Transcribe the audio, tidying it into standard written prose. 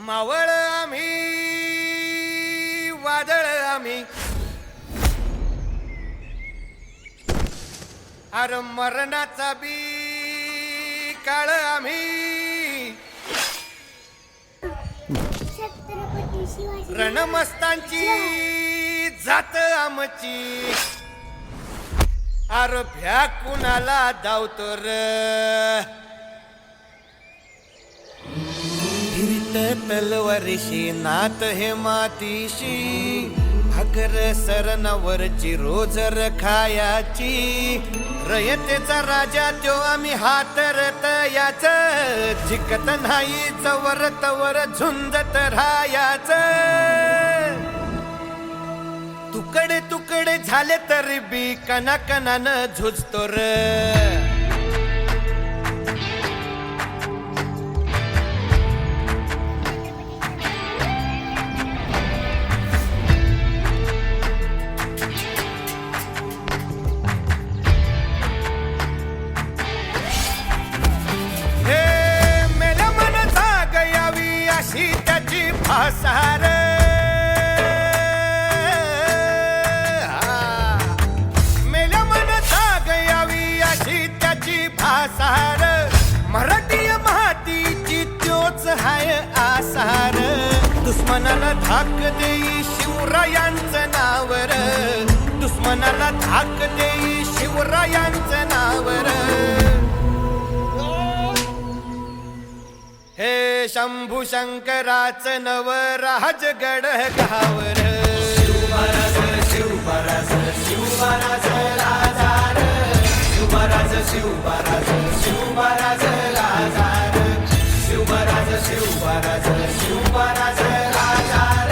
मावळ आम्ही वादळ आम्ही अरे मरणाचा बी काळ आम्ही रणमस्तांची जात आमची अरे भ्या कुणाला धावतो र फिरत तलवारीशी नात हे मातीशी भाकर सरणावरची रोजर खायाची रयतेचा राजा त्यो आम्ही हातरत याच जिकत नाही चवर तवर झुंजत राहायाच तुकडे तुकडे झाले तरी बी कणाकणानं झुजतो र त्याची फासार मेल्या मन जाग यावी अशी त्याची फासार मराठी मातीची त्योच हाय आसार दुश्मनाला धाक देई शिवरायांचं नावर दुश्मनाला धाक देई शिवरायांचं नावर हे शंभू शंकराचं नव राजगड गावर शिवमहाराज शिवमहाराज शिवमहाराज राजार शिवमहाराज शिवमहाराज शिवमहाराज राजार शिवमहाराज शिवमहाराज शिवमहाराज